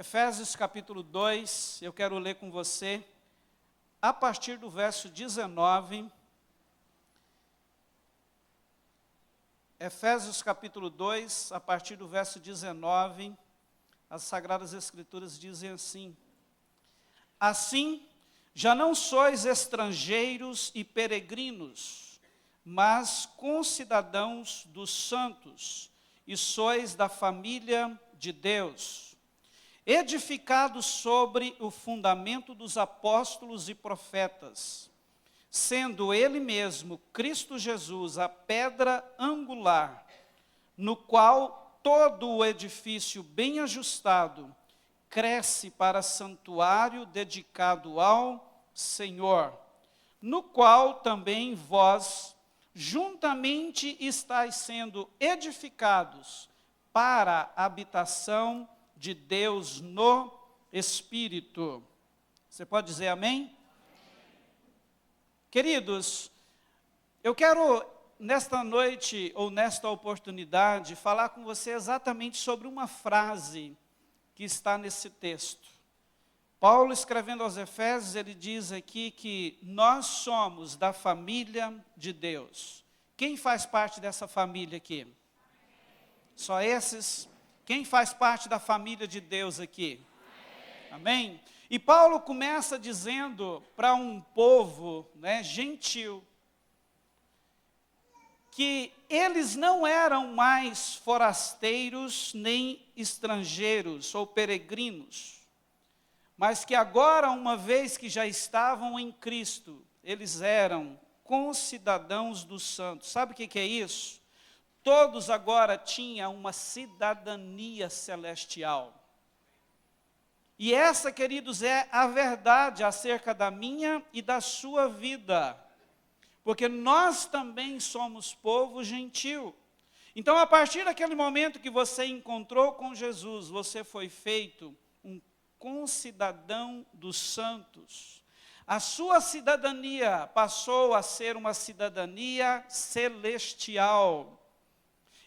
Efésios capítulo 2, eu quero ler com você, a partir do verso 19. Efésios capítulo 2, a partir do verso 19, as Sagradas Escrituras dizem assim: Assim, já não sois estrangeiros e peregrinos, mas concidadãos dos santos, e sois da família de Deus, edificados sobre o fundamento dos apóstolos e profetas, sendo Ele mesmo, Cristo Jesus, a pedra angular, no qual todo o edifício bem ajustado cresce para santuário dedicado ao Senhor, no qual também vós juntamente estáis sendo edificados para a habitação de Deus no Espírito. Você pode dizer amém? Queridos, eu quero nesta noite ou nesta oportunidade falar com você exatamente sobre uma frase que está nesse texto. Paulo, escrevendo aos Efésios, ele diz aqui que nós somos da família de Deus. Quem faz parte dessa família aqui? Só esses? Quem faz parte da família de Deus aqui? Amém? E Paulo começa dizendo para um povo, gentil, que eles não eram mais forasteiros nem estrangeiros ou peregrinos, mas que agora, uma vez que já estavam em Cristo, eles eram concidadãos dos santos. Sabe o que é isso? Todos agora tinham uma cidadania celestial. E essa, queridos, é a verdade acerca da minha e da sua vida. Porque nós também somos povo gentil. Então, a partir daquele momento que você encontrou com Jesus, você foi feito um concidadão dos santos. A sua cidadania passou a ser uma cidadania celestial.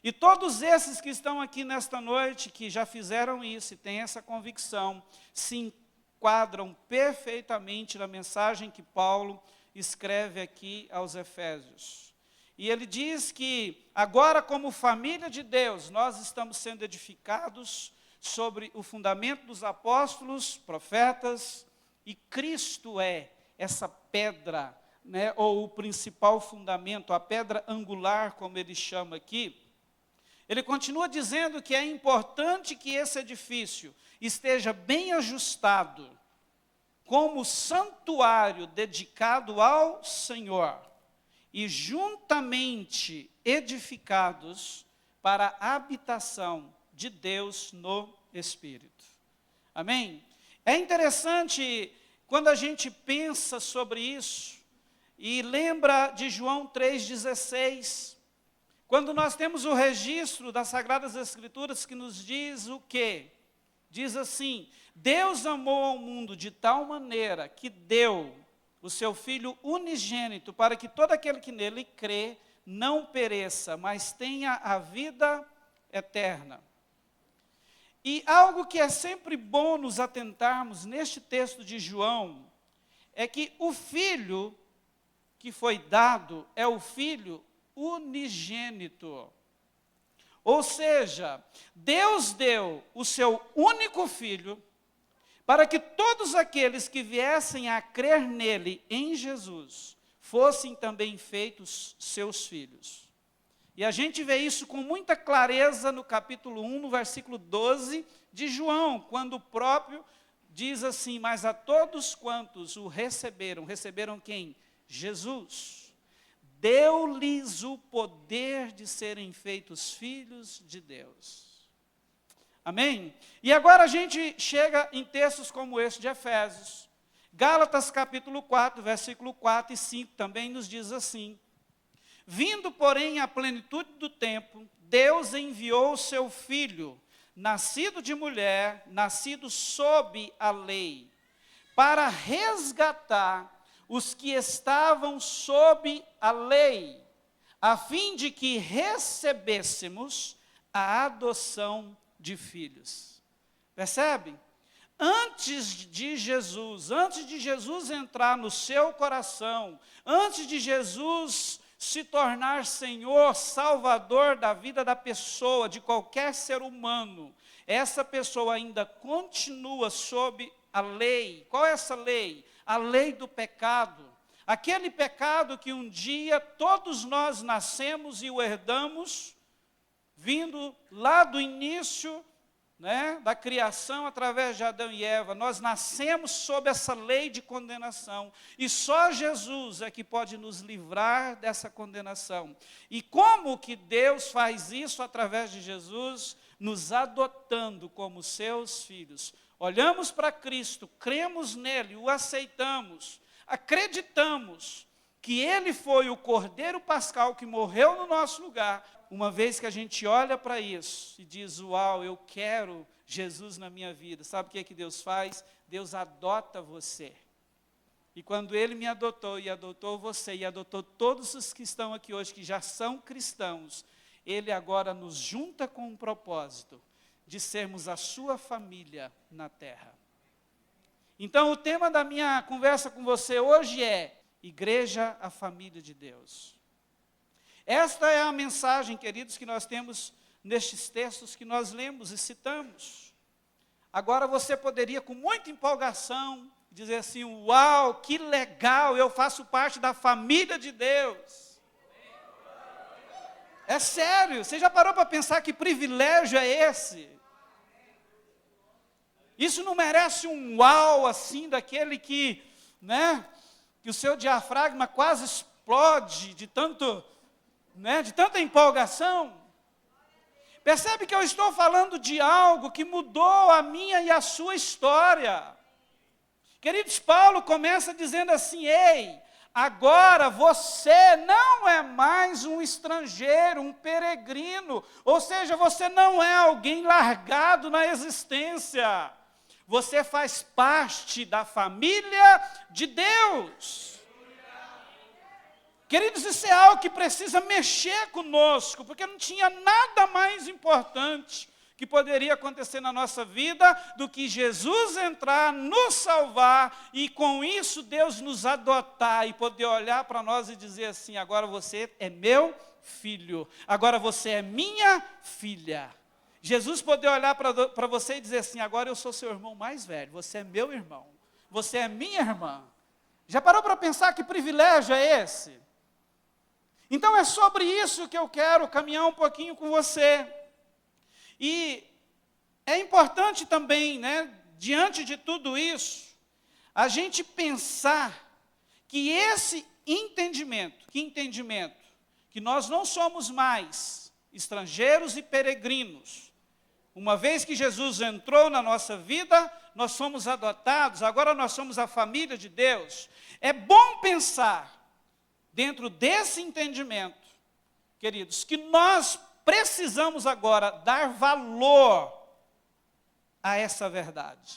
E todos esses que estão aqui nesta noite, que já fizeram isso e têm essa convicção, se enquadram perfeitamente na mensagem que Paulo escreve aqui aos Efésios. E ele diz que agora, como família de Deus, nós estamos sendo edificados sobre o fundamento dos apóstolos, profetas, e Cristo é essa pedra, ou o principal fundamento, a pedra angular, como ele chama aqui. Ele continua dizendo que é importante que esse edifício esteja bem ajustado, como santuário dedicado ao Senhor, e juntamente edificados para a habitação de Deus no Espírito. Amém? É interessante quando a gente pensa sobre isso, e lembra de João 3,16, quando nós temos o registro das Sagradas Escrituras que nos diz o quê? Diz assim: Deus amou o mundo de tal maneira que deu o seu Filho unigênito para que todo aquele que nele crê não pereça, mas tenha a vida eterna. E algo que é sempre bom nos atentarmos neste texto de João é que o Filho que foi dado é o Filho unigênito. Ou seja, Deus deu o seu único Filho para que todos aqueles que viessem a crer nele, em Jesus, fossem também feitos seus filhos. E a gente vê isso com muita clareza no capítulo 1, no versículo 12 de João, quando o próprio diz assim: mas a todos quantos o receberam, receberam quem? Jesus. Deu-lhes o poder de serem feitos filhos de Deus. Amém? E agora a gente chega em textos como este de Efésios. Gálatas capítulo 4, versículo 4 e 5 também nos diz assim: vindo, porém, à plenitude do tempo, Deus enviou o seu Filho, nascido de mulher, nascido sob a lei, para resgatar os que estavam sob a lei, a fim de que recebêssemos a adoção de filhos. Percebe? antes de Jesus entrar no seu coração, antes de Jesus se tornar Senhor, Salvador da vida da pessoa, de qualquer ser humano, essa pessoa ainda continua sob a lei. Qual é essa lei? A lei do pecado. Aquele pecado que um dia todos nós nascemos e o herdamos, vindo lá do início, da criação através de Adão e Eva. Nós nascemos sob essa lei de condenação. E só Jesus é que pode nos livrar dessa condenação. E como que Deus faz isso através de Jesus? Nos adotando como seus filhos. Olhamos para Cristo, cremos nele, o aceitamos, acreditamos que ele foi o Cordeiro Pascal que morreu no nosso lugar. Uma vez que a gente olha para isso e diz, uau, eu quero Jesus na minha vida. Sabe o que é que Deus faz? Deus adota você. E quando ele me adotou e adotou você e adotou todos os que estão aqui hoje, que já são cristãos, ele agora nos junta com um propósito de sermos a sua família na terra. Então o tema da minha conversa com você hoje é Igreja, a família de Deus. Esta é a mensagem, queridos, que nós temos nestes textos que nós lemos e citamos. Agora você poderia, com muita empolgação, dizer assim, uau, que legal, eu faço parte da família de Deus. É sério, você já parou para pensar que privilégio é esse? Isso não merece um uau, assim, daquele que o seu diafragma quase explode de tanta empolgação. Percebe que eu estou falando de algo que mudou a minha e a sua história. Queridos, Paulo começa dizendo assim, ei, agora você não é mais um estrangeiro, um peregrino, ou seja, você não é alguém largado na existência. Você faz parte da família de Deus. Queridos, isso é algo que precisa mexer conosco, porque não tinha nada mais importante que poderia acontecer na nossa vida do que Jesus entrar, nos salvar, e com isso Deus nos adotar e poder olhar para nós e dizer assim, agora você é meu filho, agora você é minha filha. Jesus poder olhar para você e dizer assim, agora eu sou seu irmão mais velho, você é meu irmão, você é minha irmã. Já parou para pensar que privilégio é esse? Então é sobre isso que eu quero caminhar um pouquinho com você. E é importante também, diante de tudo isso, a gente pensar que esse entendimento, que nós não somos mais estrangeiros e peregrinos. Uma vez que Jesus entrou na nossa vida, nós somos adotados, agora nós somos a família de Deus. É bom pensar, dentro desse entendimento, queridos, que nós precisamos agora dar valor a essa verdade.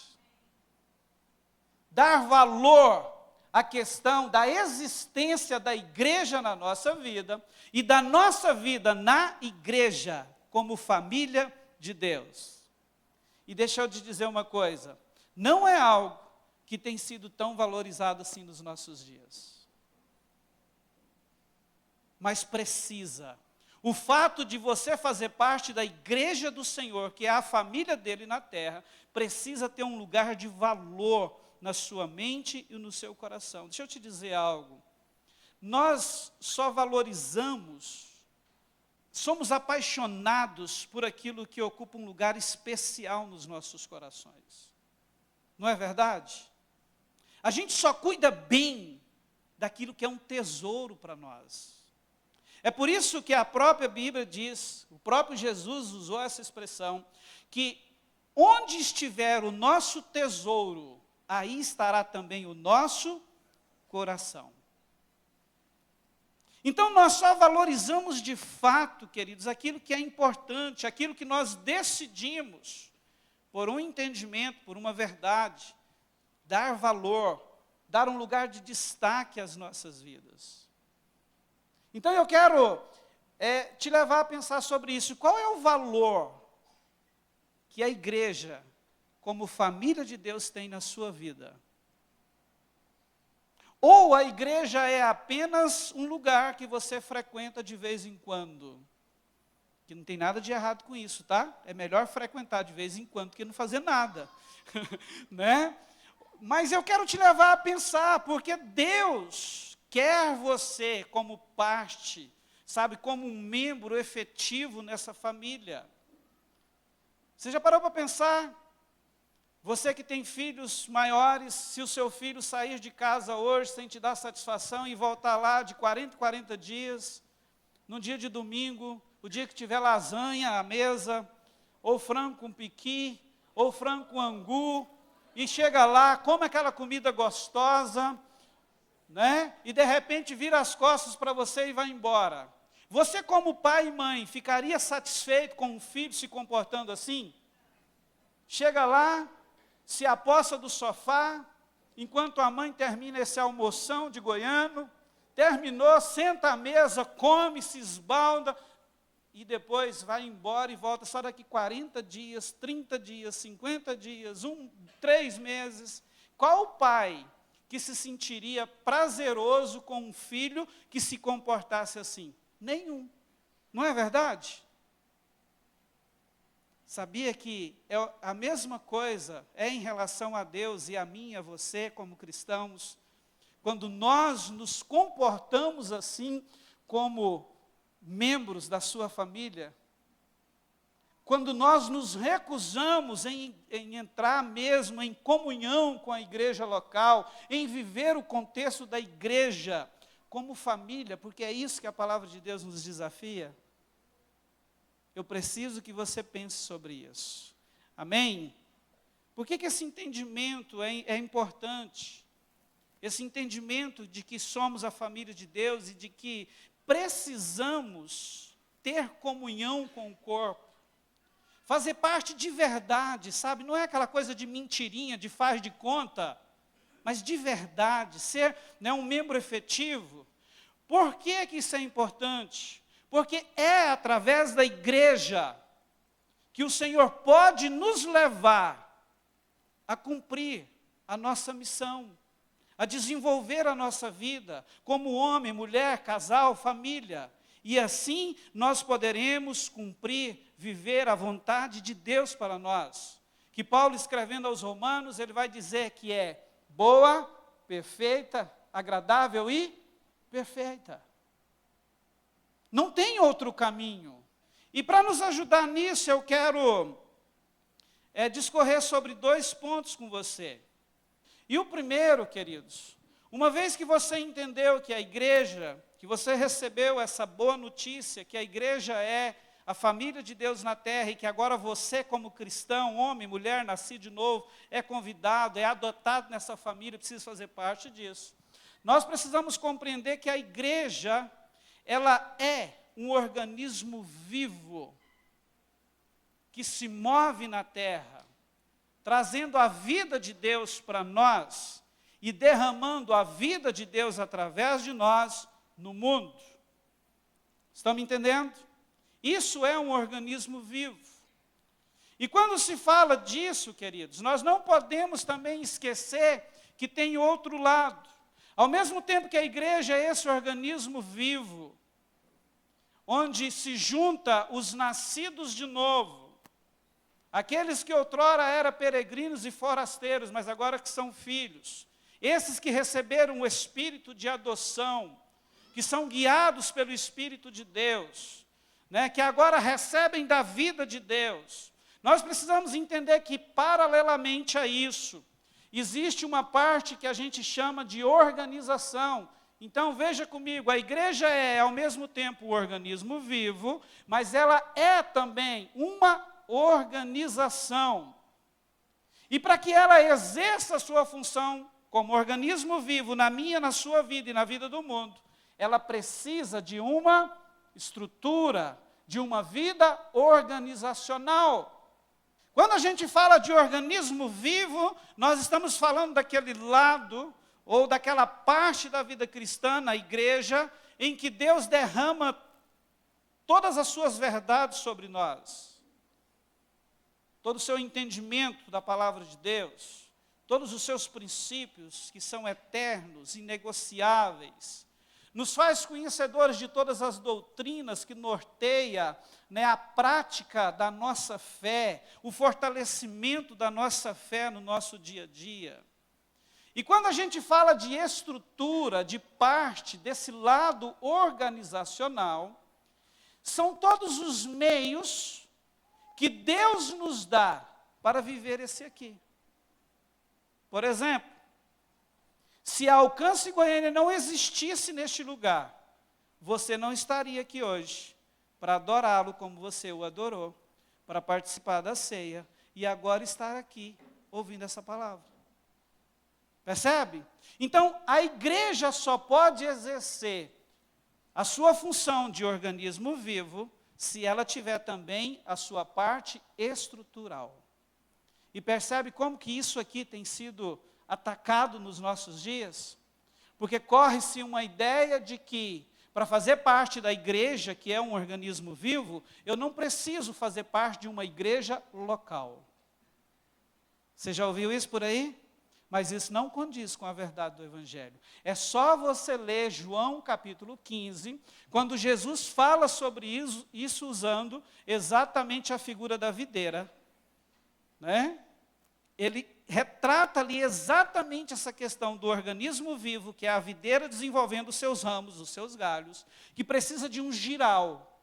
Dar valor à questão da existência da igreja na nossa vida e da nossa vida na igreja como família de Deus. E deixa eu te dizer uma coisa, não é algo que tem sido tão valorizado assim nos nossos dias. Mas precisa. O fato de você fazer parte da igreja do Senhor, que é a família dele na terra, precisa ter um lugar de valor na sua mente e no seu coração. Deixa eu te dizer algo. Nós só valorizamos, somos apaixonados por aquilo que ocupa um lugar especial nos nossos corações. Não é verdade? A gente só cuida bem daquilo que é um tesouro para nós. É por isso que a própria Bíblia diz, o próprio Jesus usou essa expressão, que onde estiver o nosso tesouro, aí estará também o nosso coração. Então nós só valorizamos de fato, queridos, aquilo que é importante, aquilo que nós decidimos, por um entendimento, por uma verdade, dar valor, dar um lugar de destaque às nossas vidas. Então eu quero te levar a pensar sobre isso. Qual é o valor que a igreja, como família de Deus tem na sua vida. Ou a igreja é apenas um lugar que você frequenta de vez em quando. Que não tem nada de errado com isso, tá? É melhor frequentar de vez em quando que não fazer nada. Né? Mas eu quero te levar a pensar, porque Deus quer você como parte, sabe, como um membro efetivo nessa família. Você já parou para pensar? Você que tem filhos maiores, se o seu filho sair de casa hoje sem te dar satisfação e voltar lá de 40 em 40 dias, no dia de domingo, o dia que tiver lasanha à mesa, ou frango com piqui, ou frango com angu, e chega lá, come aquela comida gostosa, né? E de repente vira as costas para você e vai embora. Você como pai e mãe, ficaria satisfeito com um filho se comportando assim? Chega lá, se aposta do sofá, enquanto a mãe termina esse almoção de goiano, terminou, senta à mesa, come, se esbalda, e depois vai embora e volta só daqui 40 dias, 30 dias, 50 dias, 3 meses. Qual o pai que se sentiria prazeroso com um filho que se comportasse assim? Nenhum. Não é verdade? Sabia que a mesma coisa é em relação a Deus e a mim e a você como cristãos? Quando nós nos comportamos assim como membros da sua família, quando nós nos recusamos em entrar mesmo em comunhão com a igreja local, em viver o contexto da igreja como família, porque é isso que a palavra de Deus nos desafia, eu preciso que você pense sobre isso. Amém? Por que esse entendimento é importante? Esse entendimento de que somos a família de Deus e de que precisamos ter comunhão com o corpo. Fazer parte de verdade, sabe? Não é aquela coisa de mentirinha, de faz de conta, mas de verdade, ser, né, um membro efetivo. Por que isso é importante? Porque é através da igreja que o Senhor pode nos levar a cumprir a nossa missão, a desenvolver a nossa vida como homem, mulher, casal, família. E assim nós poderemos cumprir, viver a vontade de Deus para nós. Que Paulo, escrevendo aos Romanos, ele vai dizer que é boa, perfeita, agradável e perfeita. Não tem outro caminho. E para nos ajudar nisso, eu quero discorrer sobre 2 pontos com você. E o primeiro, queridos, uma vez que você entendeu que a igreja, que você recebeu essa boa notícia, que a igreja é a família de Deus na terra, e que agora você como cristão, homem, mulher, nascido de novo, é convidado, é adotado nessa família, precisa fazer parte disso. Nós precisamos compreender que a igreja, ela é um organismo vivo, que se move na terra, trazendo a vida de Deus para nós, e derramando a vida de Deus através de nós no mundo. Estão me entendendo? Isso é um organismo vivo. E quando se fala disso, queridos, nós não podemos também esquecer que tem outro lado. Ao mesmo tempo que a igreja é esse organismo vivo, onde se junta os nascidos de novo, aqueles que outrora eram peregrinos e forasteiros, mas agora que são filhos, esses que receberam o espírito de adoção, que são guiados pelo Espírito de Deus, né, que agora recebem da vida de Deus. Nós precisamos entender que, paralelamente a isso, existe uma parte que a gente chama de organização. Então, veja comigo, a igreja é, ao mesmo tempo, um organismo vivo, mas ela é também uma organização. E para que ela exerça a sua função como organismo vivo, na minha, na sua vida e na vida do mundo, ela precisa de uma estrutura, de uma vida organizacional. Quando a gente fala de organismo vivo, nós estamos falando daquele lado, ou daquela parte da vida cristã, na igreja, em que Deus derrama todas as suas verdades sobre nós. todo o seu entendimento da palavra de Deus, todos os seus princípios que são eternos, inegociáveis, nos faz conhecedores de todas as doutrinas que norteia, né, a prática da nossa fé, o fortalecimento da nossa fé no nosso dia a dia. E quando a gente fala de estrutura, de parte desse lado organizacional, são todos os meios que Deus nos dá para viver esse aqui. Por exemplo, se a Alcance Goiânia não existisse neste lugar, você não estaria aqui hoje para adorá-lo como você o adorou, para participar da ceia e agora estar aqui ouvindo essa palavra. Percebe? Então, a igreja só pode exercer a sua função de organismo vivo se ela tiver também a sua parte estrutural. E percebe como que isso aqui tem sido atacado nos nossos dias? Porque corre-se uma ideia de que, para fazer parte da igreja, que é um organismo vivo, eu não preciso fazer parte de uma igreja local. Você já ouviu isso por aí? Mas isso não condiz com a verdade do Evangelho. É só você ler João capítulo 15, quando Jesus fala sobre isso usando exatamente a figura da videira, né? Ele retrata ali exatamente essa questão do organismo vivo, que é a videira desenvolvendo os seus ramos, os seus galhos, que precisa de um giral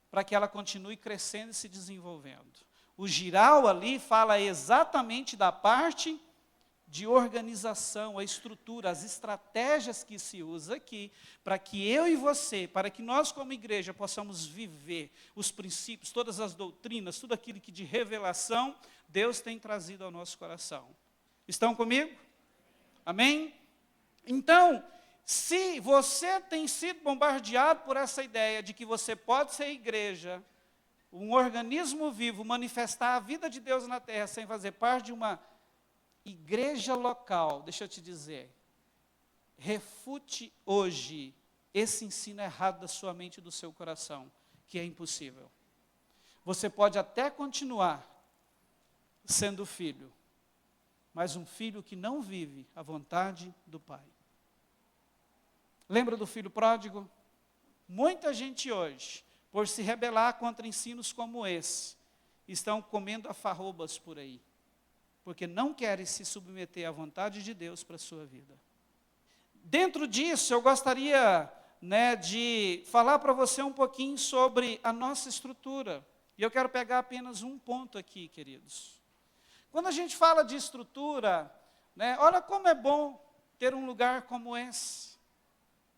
para que ela continue crescendo e se desenvolvendo. O giral ali fala exatamente da parte de organização, a estrutura, as estratégias que se usa aqui, para que eu e você, para que nós como igreja possamos viver os princípios, todas as doutrinas, tudo aquilo que de revelação Deus tem trazido ao nosso coração. Estão comigo? Amém? Então, se você tem sido bombardeado por essa ideia de que você pode ser igreja, um organismo vivo, manifestar a vida de Deus na terra sem fazer parte de uma igreja local, deixa eu te dizer, refute hoje esse ensino errado da sua mente e do seu coração, que é impossível. Você pode até continuar sendo filho, mas um filho que não vive a vontade do Pai. Lembra do filho pródigo? Muita gente hoje, por se rebelar contra ensinos como esse, estão comendo alfarrobas por aí, porque não querem se submeter à vontade de Deus para a sua vida. Dentro disso, eu gostaria, de falar para você um pouquinho sobre a nossa estrutura. E eu quero pegar apenas um ponto aqui, queridos. Quando a gente fala de estrutura, olha como é bom ter um lugar como esse,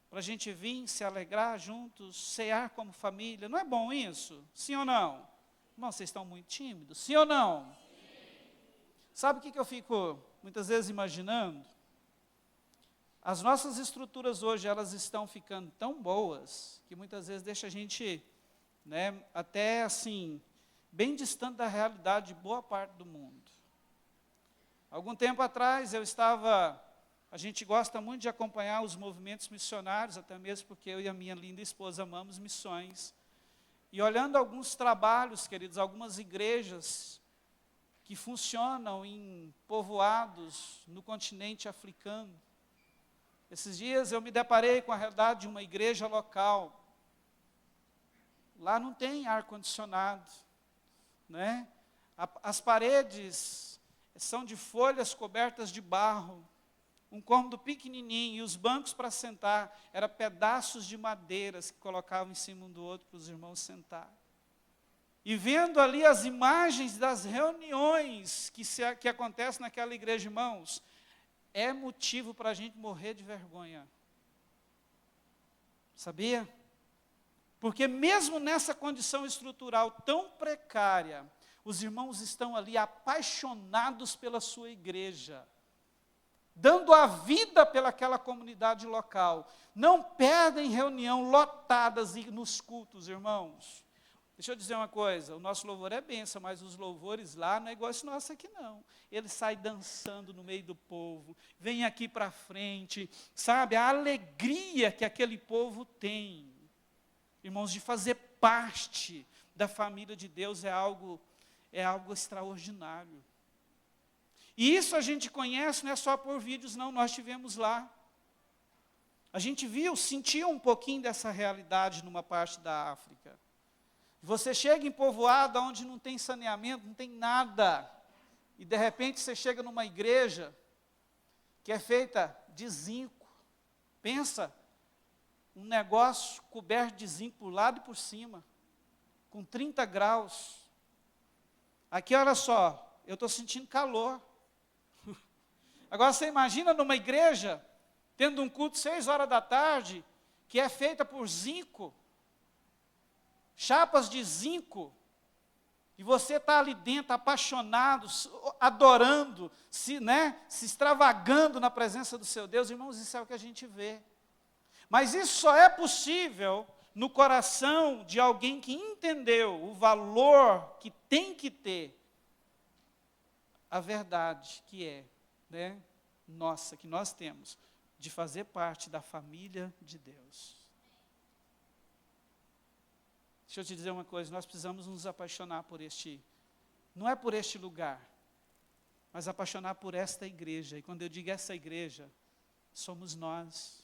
para a gente vir, se alegrar juntos, cear como família. Não é bom isso? Sim ou não? Irmão, vocês estão muito tímidos. Sim ou não? Sabe o que eu fico muitas vezes imaginando? As nossas estruturas hoje, elas estão ficando tão boas, que muitas vezes deixa a gente, até assim, bem distante da realidade de boa parte do mundo. Algum tempo atrás a gente gosta muito de acompanhar os movimentos missionários, até mesmo porque eu e a minha linda esposa amamos missões. E olhando alguns trabalhos, queridos, algumas igrejas que funcionam em povoados no continente africano. Esses dias eu me deparei com a realidade de uma igreja local. Lá não tem ar-condicionado, As paredes são de folhas cobertas de barro, um cômodo pequenininho, e os bancos para sentar eram pedaços de madeiras que colocavam em cima um do outro para os irmãos sentar. E vendo ali as imagens das reuniões que acontecem naquela igreja, irmãos, é motivo para a gente morrer de vergonha. Sabia? Porque mesmo nessa condição estrutural tão precária, os irmãos estão ali apaixonados pela sua igreja, dando a vida pelaquela comunidade local. Não perdem reunião lotadas e nos cultos, irmãos. Deixa eu dizer uma coisa, o nosso louvor é bênção, mas os louvores lá não é igual esse nosso aqui não. Ele sai dançando no meio do povo, vem aqui para frente, sabe? A alegria que aquele povo tem, irmãos, de fazer parte da família de Deus é algo é algo extraordinário. E isso a gente conhece, não é só por vídeos, não, nós estivemos lá. A gente viu, sentiu um pouquinho dessa realidade numa parte da África. Você chega em povoado onde não tem saneamento, não tem nada. E de repente você chega numa igreja que é feita de zinco. Pensa, um negócio coberto de zinco por lado e por cima, com 30 graus. Aqui, olha só, eu estou sentindo calor. Agora você imagina numa igreja, tendo um culto 6 horas da tarde, que é feita por zinco, chapas de zinco, e você está ali dentro, apaixonado, adorando, se extravagando na presença do seu Deus. Irmãos, isso é o que a gente vê. Mas isso só é possível no coração de alguém que entendeu o valor que tem que ter a verdade que é, nossa, que nós temos, de fazer parte da família de Deus. Deixa eu te dizer uma coisa, nós precisamos nos apaixonar por não é por este lugar, mas apaixonar por esta igreja. E quando eu digo essa igreja, somos nós.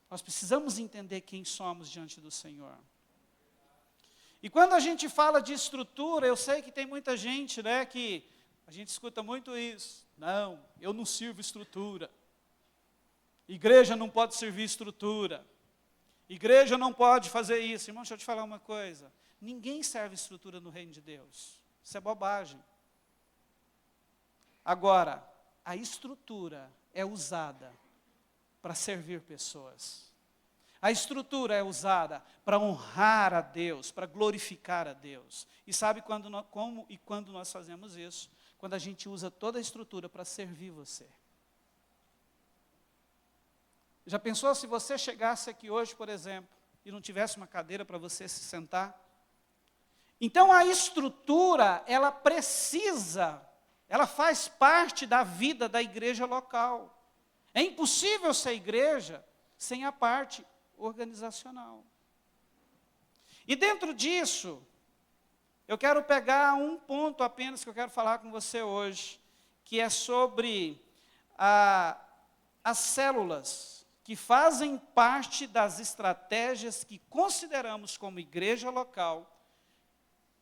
Nós precisamos entender quem somos diante do Senhor. E quando a gente fala de estrutura, eu sei que tem muita gente, que a gente escuta muito isso. Não, eu não sirvo estrutura. Igreja não pode servir estrutura. Igreja não pode fazer isso. Irmão, deixa eu te falar uma coisa. Ninguém serve estrutura no reino de Deus. Isso é bobagem. Agora, a estrutura é usada para servir pessoas. A estrutura é usada para honrar a Deus, para glorificar a Deus. E sabe quando nós fazemos isso? Quando a gente usa toda a estrutura para servir você. Já pensou se você chegasse aqui hoje, por exemplo, e não tivesse uma cadeira para você se sentar? Então a estrutura, ela faz parte da vida da igreja local. É impossível ser igreja sem a parte organizacional. E dentro disso, eu quero pegar um ponto apenas que eu quero falar com você hoje, que é sobre as células, que fazem parte das estratégias que consideramos como igreja local,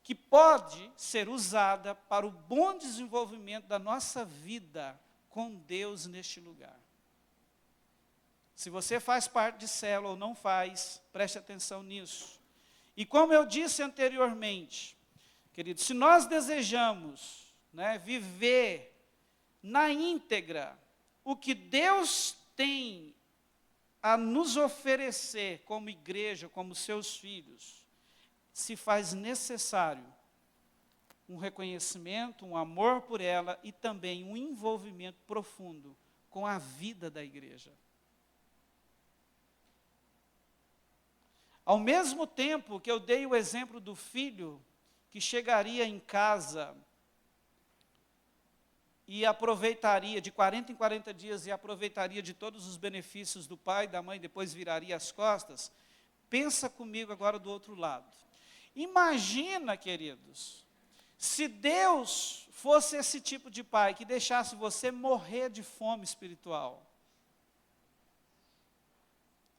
que pode ser usada para o bom desenvolvimento da nossa vida com Deus neste lugar. Se você faz parte de célula ou não faz, preste atenção nisso. E como eu disse anteriormente, querido, se nós desejamos viver na íntegra o que Deus tem a nos oferecer como igreja, como seus filhos, se faz necessário um reconhecimento, um amor por ela e também um envolvimento profundo com a vida da igreja. Ao mesmo tempo que eu dei o exemplo do filho que chegaria em casa e aproveitaria de 40 em 40 dias e aproveitaria de todos os benefícios do pai e da mãe, depois viraria as costas, pensa comigo agora do outro lado. Imagina, queridos, se Deus fosse esse tipo de pai que deixasse você morrer de fome espiritual,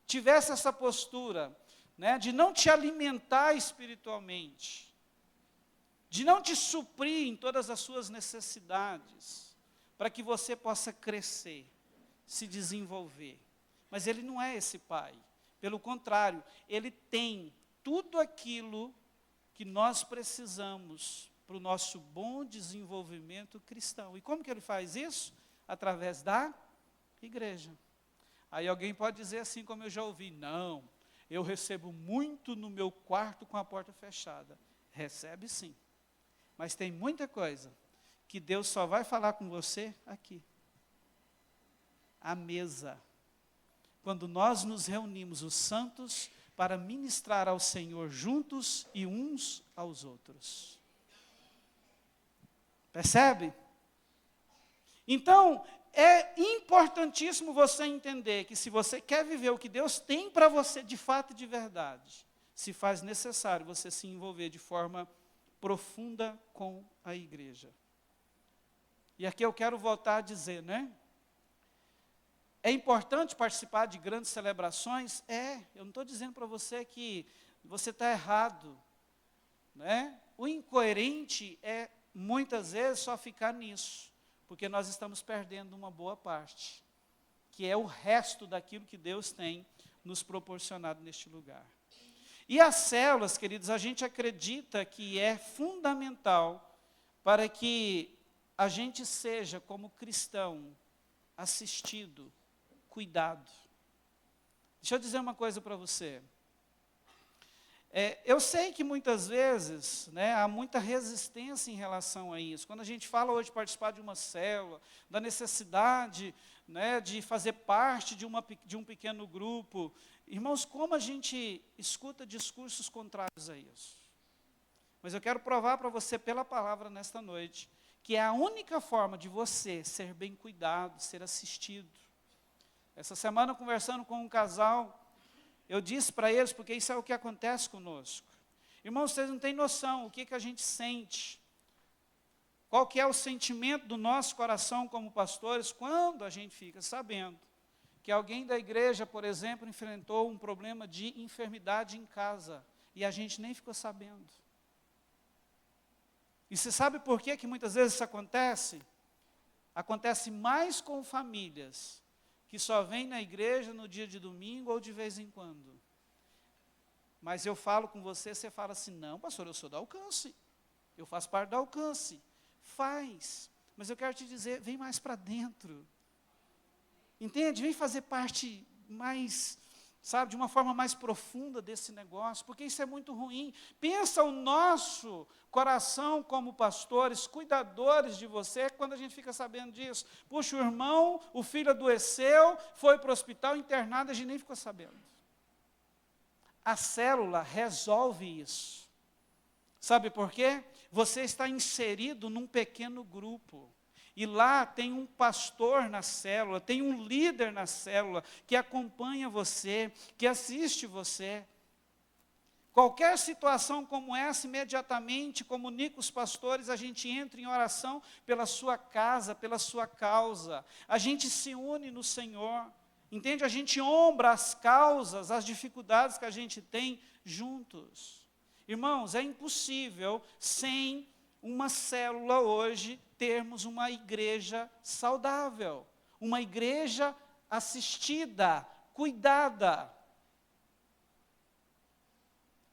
tivesse essa postura, de não te alimentar espiritualmente, de não te suprir em todas as suas necessidades, para que você possa crescer, se desenvolver. Mas Ele não é esse pai. Pelo contrário, Ele tem tudo aquilo que nós precisamos para o nosso bom desenvolvimento cristão. E como que Ele faz isso? Através da igreja. Aí alguém pode dizer assim, como eu já ouvi, não, eu recebo muito no meu quarto com a porta fechada. Recebe sim. Mas tem muita coisa que Deus só vai falar com você aqui. À mesa. Quando nós nos reunimos, os santos, para ministrar ao Senhor juntos e uns aos outros. Percebe? Então, é importantíssimo você entender que se você quer viver o que Deus tem para você de fato e de verdade, se faz necessário você se envolver de forma profunda com a igreja. E aqui eu quero voltar a dizer, né? É importante participar de grandes celebrações? Eu não estou dizendo para você que você está errado, né? O incoerente é, muitas vezes, só ficar nisso, porque nós estamos perdendo uma boa parte, que é o resto daquilo que Deus tem nos proporcionado neste lugar. E as células, queridos, a gente acredita que é fundamental para que a gente seja, como cristão, assistido, cuidado. Deixa eu dizer uma coisa para você. Eu sei que muitas vezes, né, há muita resistência em relação a isso. Quando a gente fala hoje de participar de uma célula, da necessidade, né, de fazer parte de um pequeno grupo, irmãos, como a gente escuta discursos contrários a isso. Mas eu quero provar para você pela palavra nesta noite, que é a única forma de você ser bem cuidado, ser assistido. Essa semana, conversando com um casal, eu disse para eles, porque isso é o que acontece conosco. Irmãos, vocês não têm noção o que a gente sente. Qual que é o sentimento do nosso coração como pastores, quando a gente fica sabendo que alguém da igreja, por exemplo, enfrentou um problema de enfermidade em casa, e a gente nem ficou sabendo. E você sabe por que muitas vezes isso acontece? Acontece mais com famílias que só vêm na igreja no dia de domingo ou de vez em quando. Mas eu falo com você, você fala assim, não, pastor, eu sou da Alcance, eu faço parte da Alcance. Faz, mas eu quero te dizer, vem mais para dentro. Entende? Vem fazer parte mais, sabe, de uma forma mais profunda desse negócio, porque isso é muito ruim. Pensa o nosso coração como pastores, cuidadores de você, quando a gente fica sabendo disso. Puxa, o irmão, o filho adoeceu, foi para o hospital internado, a gente nem ficou sabendo. A célula resolve isso. Sabe por quê? Você está inserido num pequeno grupo. E lá tem um pastor na célula, tem um líder na célula que acompanha você, que assiste você. Qualquer situação como essa, imediatamente, comunica os pastores, a gente entra em oração pela sua casa, pela sua causa. A gente se une no Senhor, entende? A gente ombra as causas, as dificuldades que a gente tem juntos. Irmãos, é impossível, sem uma célula hoje, termos uma igreja saudável, uma igreja assistida, cuidada.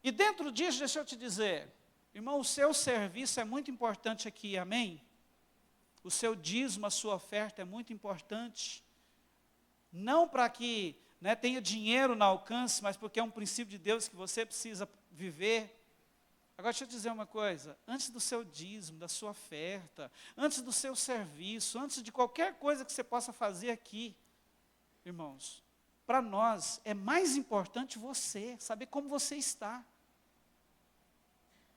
E dentro disso, deixa eu te dizer, irmão, o seu serviço é muito importante aqui, amém? O seu dízimo, a sua oferta é muito importante. Não para que, né, tenha dinheiro no alcance, mas porque é um princípio de Deus que você precisa viver. Agora, deixa eu dizer uma coisa, antes do seu dízimo, da sua oferta, antes do seu serviço, antes de qualquer coisa que você possa fazer aqui, irmãos, para nós é mais importante você, saber como você está.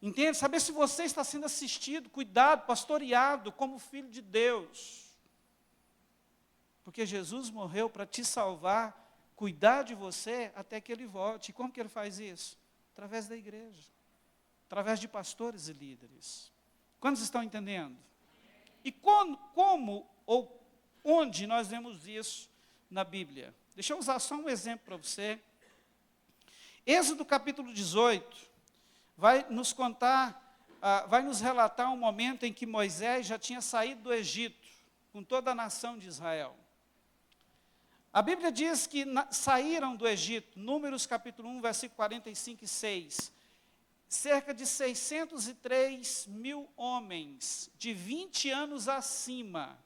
Entende? Saber se você está sendo assistido, cuidado, pastoreado como filho de Deus. Porque Jesus morreu para te salvar, cuidar de você até que Ele volte. E como que Ele faz isso? Através da igreja. Através de pastores e líderes. Quantos estão entendendo? E como ou onde nós vemos isso na Bíblia? Deixa eu usar só um exemplo para você. Êxodo capítulo 18 vai nos contar, vai nos relatar um momento em que Moisés já tinha saído do Egito, com toda a nação de Israel. A Bíblia diz que saíram do Egito, Números capítulo 1, versículo 45 e 6, cerca de 603 mil homens, de 20 anos acima.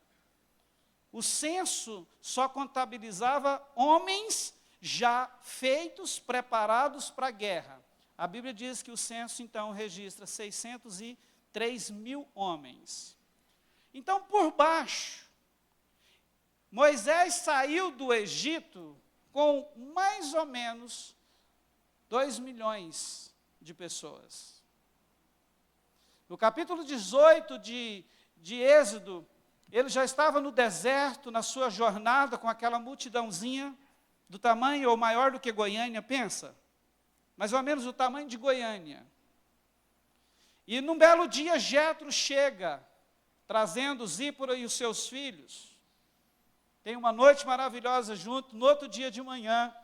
O censo só contabilizava homens já feitos, preparados para a guerra. A Bíblia diz que o censo, então, registra 603 mil homens. Então, por baixo, Moisés saiu do Egito com mais ou menos 2 milhões de pessoas. No capítulo 18 de Êxodo, ele já estava no deserto, na sua jornada, com aquela multidãozinha, do tamanho ou maior do que Goiânia, pensa? Mais ou menos o tamanho de Goiânia. E num belo dia, Jetro chega, trazendo Zípora e os seus filhos. Tem uma noite maravilhosa junto. No outro dia de manhã,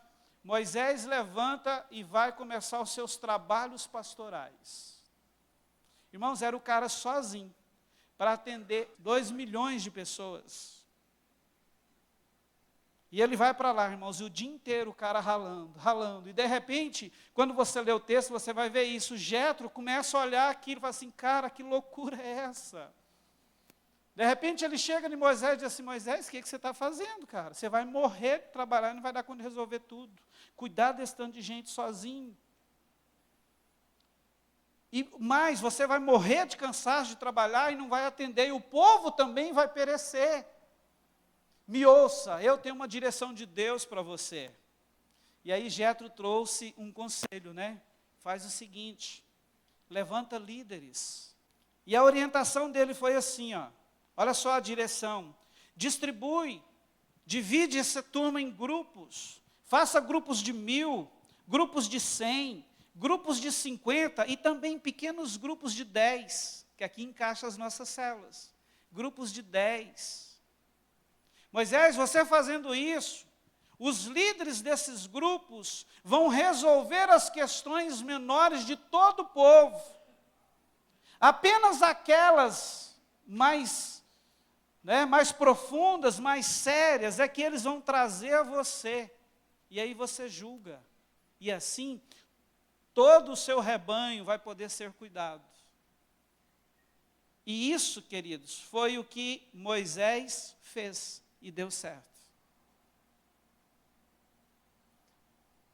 Moisés levanta e vai começar os seus trabalhos pastorais. Irmãos, era o cara sozinho, para atender 2 milhões de pessoas. E ele vai para lá, irmãos, e o dia inteiro o cara ralando, ralando. E de repente, quando você lê o texto, você vai ver isso. Jetro começa a olhar aquilo e fala assim, cara, que loucura é essa? De repente ele chega em Moisés e diz assim, Moisés, o que você está fazendo, cara? Você vai morrer de trabalhar e não vai dar conta de resolver tudo. Cuidar desse tanto de gente sozinho. E mais, você vai morrer de cansaço de trabalhar e não vai atender, e o povo também vai perecer. Me ouça, eu tenho uma direção de Deus para você. E aí Jetro trouxe um conselho, né? Faz o seguinte, levanta líderes. E a orientação dele foi assim, ó. Olha só a direção. Distribui, divide essa turma em grupos. Faça grupos de 1000, grupos de 100, grupos de 50 e também pequenos grupos de 10, que aqui encaixa as nossas células. Grupos de 10. Moisés, você fazendo isso, os líderes desses grupos vão resolver as questões menores de todo o povo. Apenas aquelas mais profundas, mais sérias, é que eles vão trazer a você. E aí você julga. E assim, todo o seu rebanho vai poder ser cuidado. E isso, queridos, foi o que Moisés fez. E deu certo.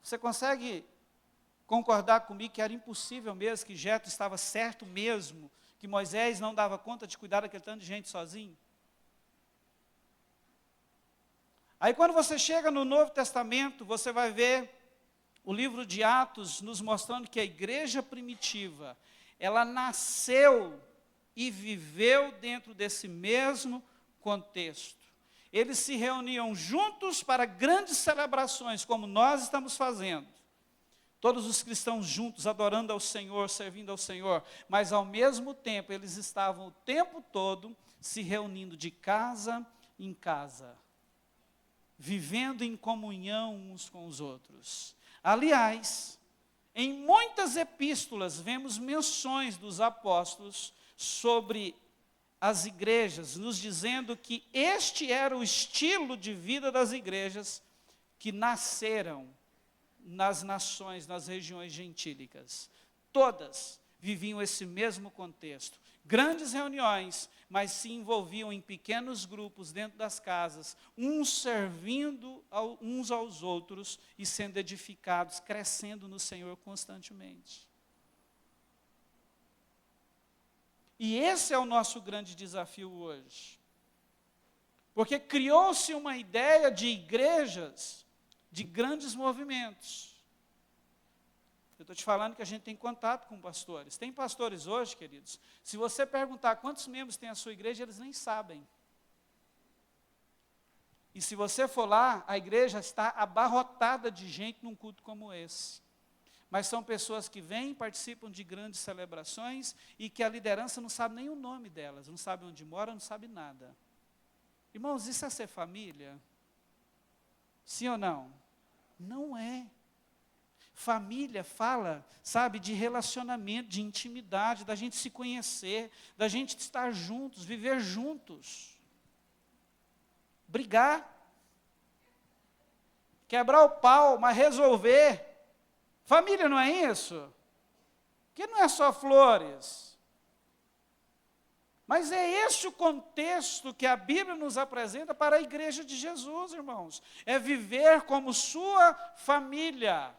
Você consegue concordar comigo que era impossível mesmo, que Jetro estava certo mesmo, que Moisés não dava conta de cuidar daquele tanto de gente sozinho? Aí quando você chega no Novo Testamento, você vai ver o livro de Atos nos mostrando que a igreja primitiva, ela nasceu e viveu dentro desse mesmo contexto. Eles se reuniam juntos para grandes celebrações, como nós estamos fazendo. Todos os cristãos juntos, adorando ao Senhor, servindo ao Senhor. Mas, ao mesmo tempo, eles estavam o tempo todo se reunindo de casa em casa. Vivendo em comunhão uns com os outros. Aliás, em muitas epístolas, vemos menções dos apóstolos sobre as igrejas, nos dizendo que este era o estilo de vida das igrejas que nasceram nas nações, nas regiões gentílicas. Todas viviam esse mesmo contexto. Grandes reuniões, mas se envolviam em pequenos grupos dentro das casas, uns servindo uns aos outros e sendo edificados, crescendo no Senhor constantemente. E esse é o nosso grande desafio hoje. Porque criou-se uma ideia de igrejas, de grandes movimentos. Eu estou te falando que a gente tem contato com pastores. Tem pastores hoje, queridos, se você perguntar quantos membros tem a sua igreja, eles nem sabem. E se você for lá, a igreja está abarrotada de gente num culto como esse. Mas são pessoas que vêm, participam de grandes celebrações e que a liderança não sabe nem o nome delas, não sabe onde mora, não sabe nada. Irmãos, isso é ser família? Sim ou não? Não é. Família fala, sabe, de relacionamento, de intimidade, da gente se conhecer, da gente estar juntos, viver juntos. Brigar. Quebrar o pau, mas resolver. Família não é isso? Porque não é só flores. Mas é esse o contexto que a Bíblia nos apresenta para a igreja de Jesus, irmãos. É viver como sua família.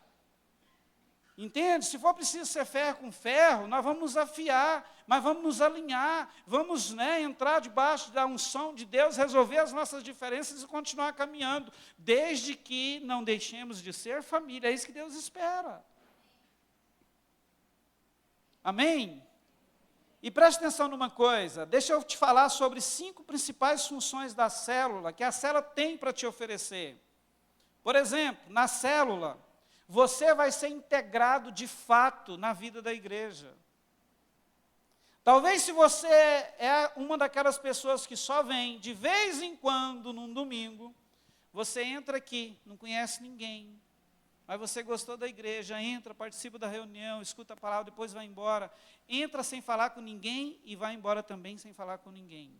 Entende? Se for preciso ser ferro com ferro, nós vamos nos afiar, mas vamos nos alinhar, vamos entrar debaixo da unção de Deus, resolver as nossas diferenças e continuar caminhando, desde que não deixemos de ser família. É isso que Deus espera. Amém? E preste atenção numa coisa, deixa eu te falar sobre 5 principais funções da célula, que a célula tem para te oferecer. Por exemplo, na célula, você vai ser integrado de fato na vida da igreja. Talvez se você é uma daquelas pessoas que só vem de vez em quando, num domingo, você entra aqui, não conhece ninguém, mas você gostou da igreja, entra, participa da reunião, escuta a palavra, depois vai embora, entra sem falar com ninguém e vai embora também sem falar com ninguém.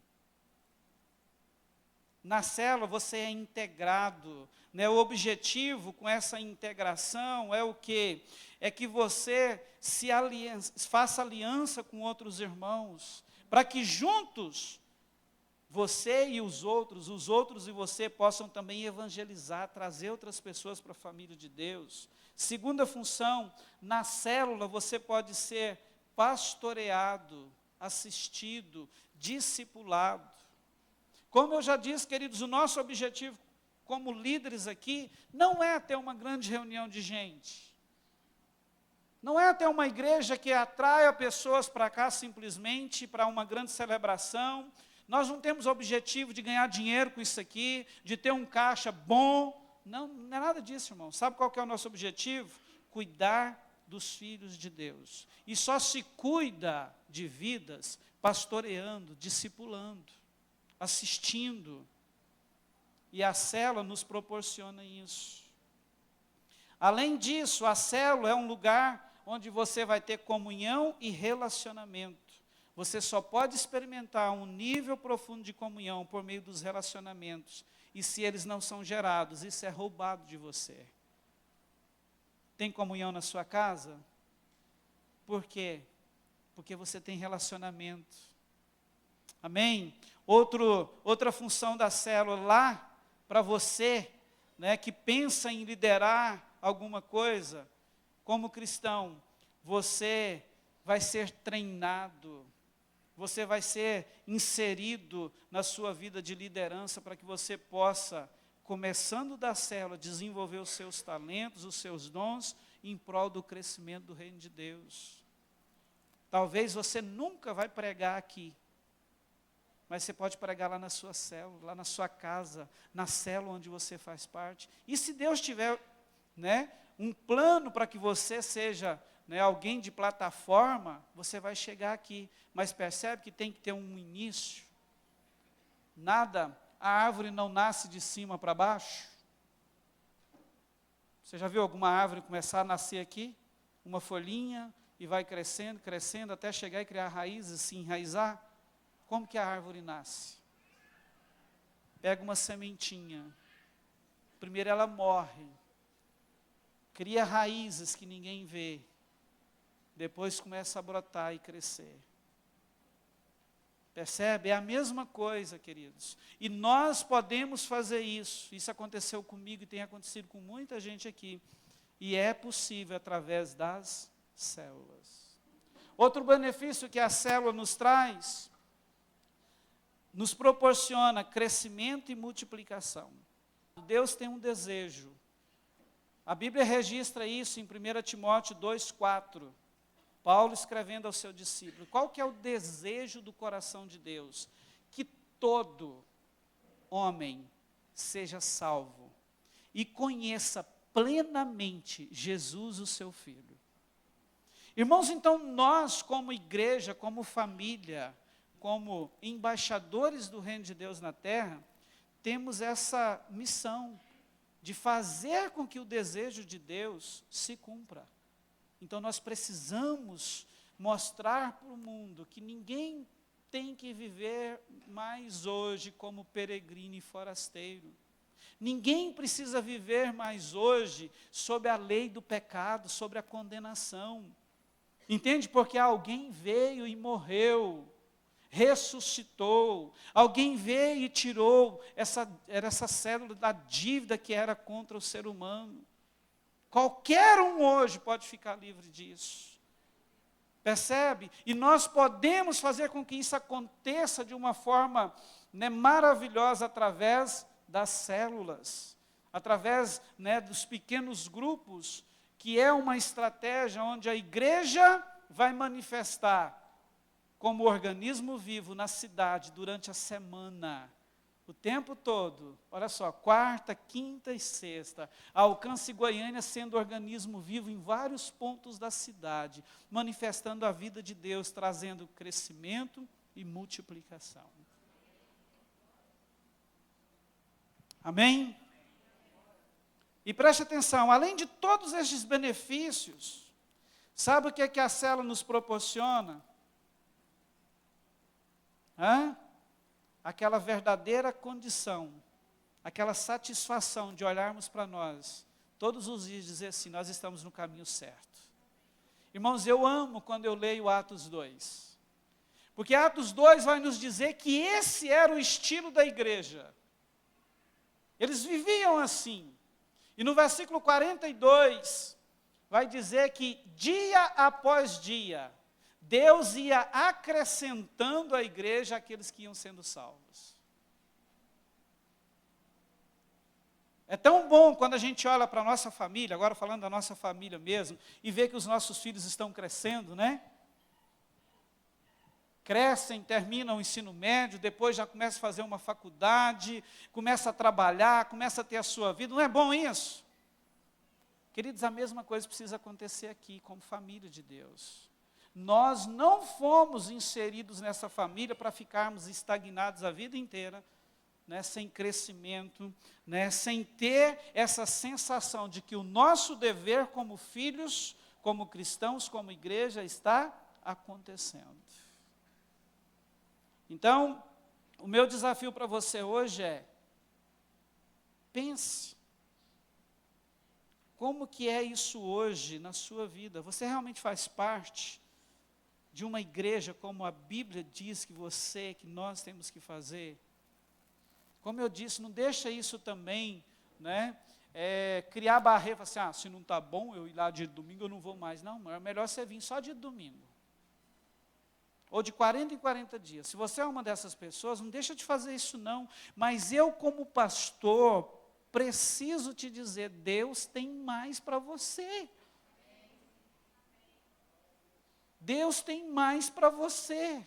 Na célula você é integrado, né? O objetivo com essa integração é o quê? É que você faça aliança com outros irmãos, para que juntos, você e os outros e você possam também evangelizar, trazer outras pessoas para a família de Deus. Segunda função, na célula você pode ser pastoreado, assistido, discipulado. Como eu já disse, queridos, o nosso objetivo como líderes aqui não é ter uma grande reunião de gente. Não é ter uma igreja que atraia pessoas para cá simplesmente para uma grande celebração. Nós não temos o objetivo de ganhar dinheiro com isso aqui, de ter um caixa bom. Não, não é nada disso, irmão. Sabe qual que é o nosso objetivo? Cuidar dos filhos de Deus. E só se cuida de vidas pastoreando, discipulando, assistindo. E a célula nos proporciona isso. Além disso, a célula é um lugar onde você vai ter comunhão e relacionamento. Você só pode experimentar um nível profundo de comunhão por meio dos relacionamentos. E se eles não são gerados, isso é roubado de você. Tem comunhão na sua casa? Por quê? Porque você tem relacionamento. Amém? Outra função da célula lá, para você, né, que pensa em liderar alguma coisa, como cristão, você vai ser treinado, você vai ser inserido na sua vida de liderança para que você possa, começando da célula, desenvolver os seus talentos, os seus dons, em prol do crescimento do reino de Deus. Talvez você nunca vai pregar aqui, mas você pode pregar lá na sua célula, lá na sua casa, na célula onde você faz parte. E se Deus tiver, né, um plano para que você seja, né, alguém de plataforma, você vai chegar aqui. Mas percebe que tem que ter um início. A árvore não nasce de cima para baixo. Você já viu alguma árvore começar a nascer aqui? Uma folhinha e vai crescendo, crescendo, até chegar e criar raízes, se enraizar? Como que a árvore nasce? Pega uma sementinha. Primeiro ela morre. Cria raízes que ninguém vê. Depois começa a brotar e crescer. Percebe? É a mesma coisa, queridos. E nós podemos fazer isso. Isso aconteceu comigo e tem acontecido com muita gente aqui. E é possível através das células. Outro benefício que a célula nos traz, nos proporciona crescimento e multiplicação. Deus tem um desejo. A Bíblia registra isso em 1 Timóteo 2,4. Paulo escrevendo ao seu discípulo. Qual que é o desejo do coração de Deus? Que todo homem seja salvo e conheça plenamente Jesus, o seu Filho. Irmãos, então nós como igreja, como família, como embaixadores do reino de Deus na terra, temos essa missão de fazer com que o desejo de Deus se cumpra. Então nós precisamos mostrar para o mundo que ninguém tem que viver mais hoje como peregrino e forasteiro. Ninguém precisa viver mais hoje sob a lei do pecado, sobre a condenação. Entende? Porque alguém veio e morreu, ressuscitou, alguém veio e tirou essa célula da dívida que era contra o ser humano. Qualquer um hoje pode ficar livre disso. Percebe? E nós podemos fazer com que isso aconteça de uma forma, né, maravilhosa através das células, através, né, dos pequenos grupos, que é uma estratégia onde a igreja vai manifestar como organismo vivo na cidade durante a semana o tempo todo, olha só, quarta, quinta e sexta, Alcance Goiânia sendo organismo vivo em vários pontos da cidade, manifestando a vida de Deus, trazendo crescimento e multiplicação. Amém? E preste atenção, além de todos estes benefícios, sabe o que é que a célula nos proporciona? Aquela verdadeira condição, aquela satisfação de olharmos para nós, todos os dias dizer assim, nós estamos no caminho certo. Irmãos, eu amo quando eu leio Atos 2, porque Atos 2 vai nos dizer que esse era o estilo da igreja. Eles viviam assim. E no versículo 42, vai dizer que dia após dia, Deus ia acrescentando à igreja aqueles que iam sendo salvos. É tão bom quando a gente olha para a nossa família, agora falando da nossa família mesmo, e vê que os nossos filhos estão crescendo, né? Crescem, terminam o ensino médio, depois já começa a fazer uma faculdade, começa a trabalhar, começa a ter a sua vida. Não é bom isso? Queridos, a mesma coisa precisa acontecer aqui, como família de Deus. Nós não fomos inseridos nessa família para ficarmos estagnados a vida inteira, né, sem crescimento, né, sem ter essa sensação de que o nosso dever como filhos, como cristãos, como igreja, está acontecendo. Então, o meu desafio para você hoje é, pense, como que é isso hoje na sua vida? Você realmente faz parte de uma igreja como a Bíblia diz que nós temos que fazer? Como eu disse, não deixa isso também, né, criar barreira, assim, se não está bom eu ir lá de domingo, eu não vou mais. Não, é melhor você vir só de domingo. Ou de 40 em 40 dias. Se você é uma dessas pessoas, não deixa de fazer isso não. Mas eu, como pastor, preciso te dizer, Deus tem mais para você. Deus tem mais para você.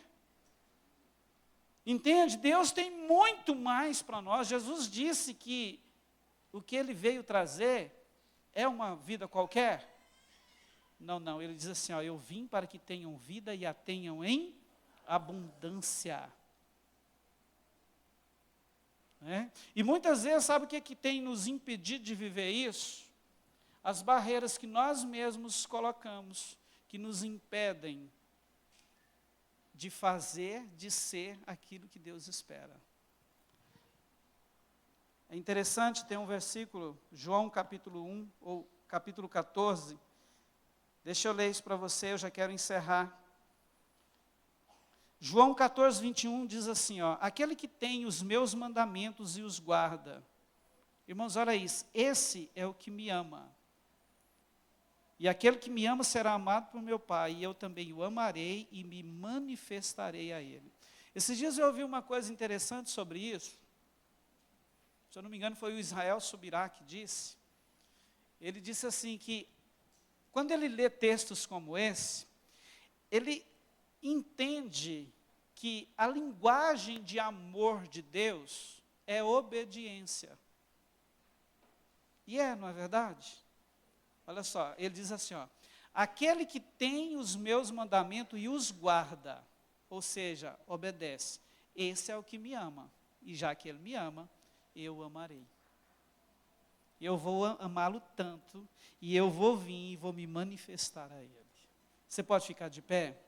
Entende? Deus tem muito mais para nós. Jesus disse que o que Ele veio trazer é uma vida qualquer. Não, Ele diz assim, eu vim para que tenham vida e a tenham em abundância. E muitas vezes, sabe o que tem nos impedido de viver isso? As barreiras que nós mesmos colocamos, que nos impedem de fazer, de ser aquilo que Deus espera. É interessante, tem um versículo, João capítulo 1, ou capítulo 14, deixa eu ler isso para você, eu já quero encerrar. João 14, 21 diz assim, aquele que tem os meus mandamentos e os guarda. Irmãos, olha isso, esse é o que me ama. E aquele que me ama será amado por meu Pai, e eu também o amarei e me manifestarei a ele. Esses dias eu ouvi uma coisa interessante sobre isso. Se eu não me engano, foi o Israel Subirá que disse. Ele disse assim que, quando ele lê textos como esse, ele entende que a linguagem de amor de Deus é obediência. E não é verdade? Olha só, ele diz assim, aquele que tem os meus mandamentos e os guarda, ou seja, obedece, esse é o que me ama. E já que ele me ama, eu o amarei. Eu vou amá-lo tanto, e eu vou vir e vou me manifestar a ele. Você pode ficar de pé?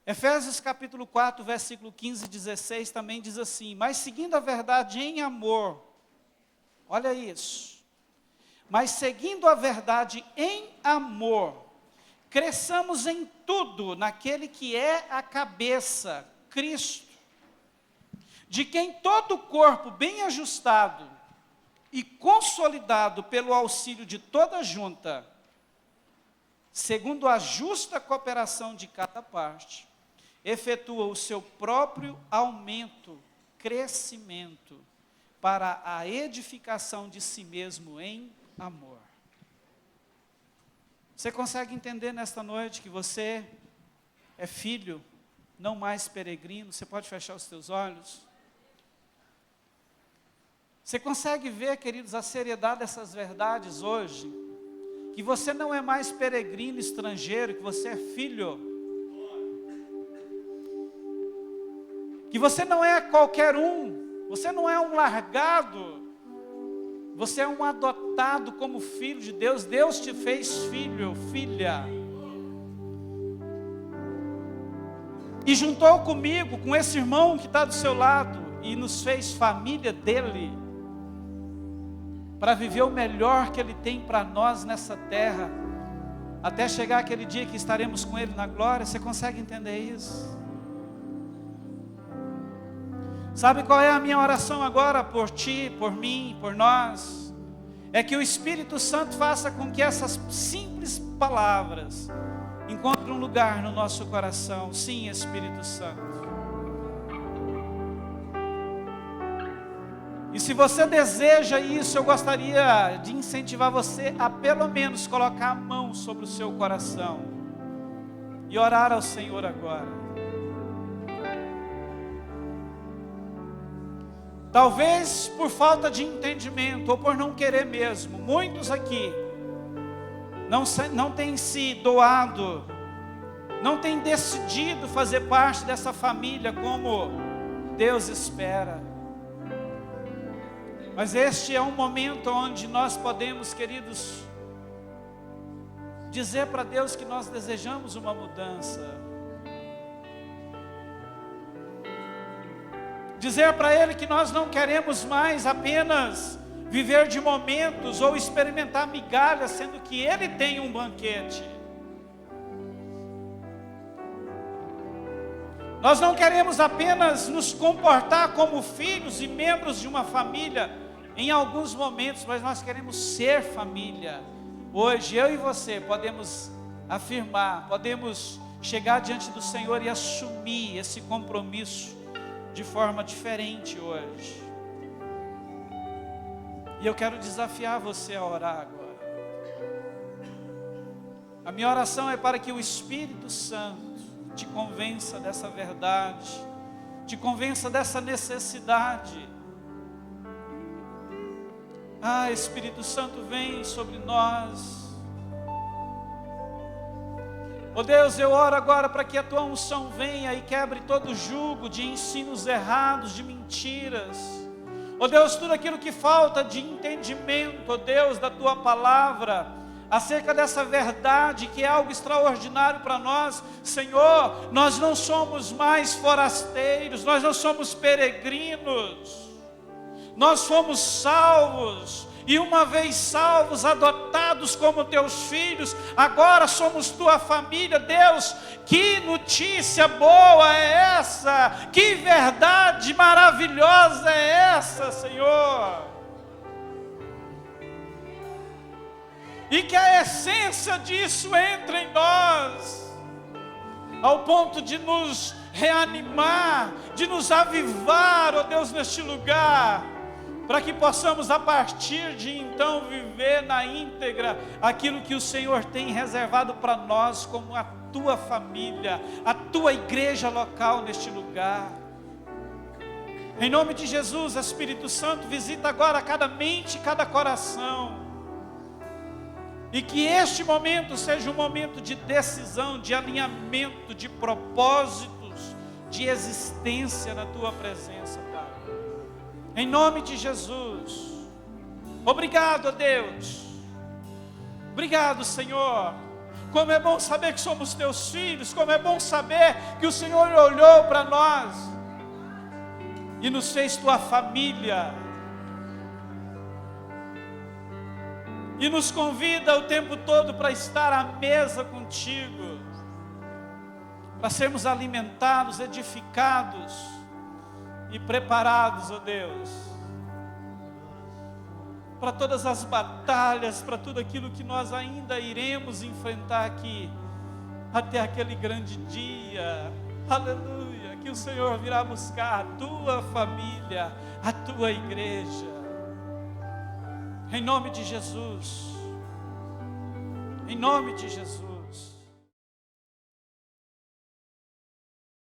Efésios capítulo 4, versículo 15 e 16 também diz assim, mas seguindo a verdade em amor, olha isso, mas seguindo a verdade em amor, cresçamos em tudo naquele que é a cabeça, Cristo, de quem todo o corpo bem ajustado e consolidado pelo auxílio de toda junta, segundo a justa cooperação de cada parte, efetua o seu próprio aumento, crescimento, para a edificação de si mesmo em amor. Você consegue entender nesta noite que você é filho, não mais peregrino? Você pode fechar os teus olhos? Você consegue ver, queridos, a seriedade dessas verdades hoje? Que você não é mais peregrino, estrangeiro, que você é filho. Que você não é qualquer um, você não é um largado, você é um adotado como filho de Deus. Deus te fez filho, filha. E juntou comigo, com esse irmão que está do seu lado, e nos fez família dele, para viver o melhor que Ele tem para nós nessa terra, até chegar aquele dia que estaremos com Ele na glória. Você consegue entender isso? Sabe qual é a minha oração agora por ti, por mim, por nós? É que o Espírito Santo faça com que essas simples palavras encontrem um lugar no nosso coração. Sim, Espírito Santo. E se você deseja isso, eu gostaria de incentivar você a pelo menos colocar a mão sobre o seu coração e orar ao Senhor agora. Talvez por falta de entendimento ou por não querer mesmo, muitos aqui não têm se doado, não têm decidido fazer parte dessa família como Deus espera. Mas este é um momento onde nós podemos, queridos, dizer para Deus que nós desejamos uma mudança. Dizer para Ele que nós não queremos mais apenas viver de momentos ou experimentar migalhas, sendo que Ele tem um banquete. Nós não queremos apenas nos comportar como filhos e membros de uma família em alguns momentos, mas nós queremos ser família. Hoje eu e você podemos afirmar, podemos chegar diante do Senhor e assumir esse compromisso de forma diferente hoje. E eu quero desafiar você a orar agora. A minha oração é para que o Espírito Santo te convença dessa verdade, te convença dessa necessidade. Ah, Espírito Santo, vem sobre nós. Oh Deus, eu oro agora para que a Tua unção venha e quebre todo jugo de ensinos errados, de mentiras. Oh Deus, tudo aquilo que falta de entendimento, oh Deus, da Tua palavra, acerca dessa verdade que é algo extraordinário para nós. Senhor, nós não somos mais forasteiros, nós não somos peregrinos. Nós fomos salvos, e uma vez salvos, adotados como teus filhos, agora somos tua família. Deus, que notícia boa é essa, que verdade maravilhosa é essa, Senhor. E que a essência disso entre em nós, ao ponto de nos reanimar, de nos avivar, ó Deus, neste lugar, para que possamos a partir de então viver na íntegra aquilo que o Senhor tem reservado para nós como a tua família, a tua igreja local neste lugar. Em nome de Jesus, Espírito Santo, visita agora cada mente, cada coração, e que este momento seja um momento de decisão, de alinhamento, de propósitos, de existência na tua presença, Pai. Em nome de Jesus. Obrigado, Deus. Obrigado, Senhor. Como é bom saber que somos teus filhos, como é bom saber que o Senhor olhou para nós e nos fez tua família, e nos convida o tempo todo para estar à mesa contigo, para sermos alimentados, edificados e preparados, ó Deus, para todas as batalhas, para tudo aquilo que nós ainda iremos enfrentar aqui, até aquele grande dia, aleluia, que o Senhor virá buscar a tua família, a tua igreja, em nome de Jesus, em nome de Jesus.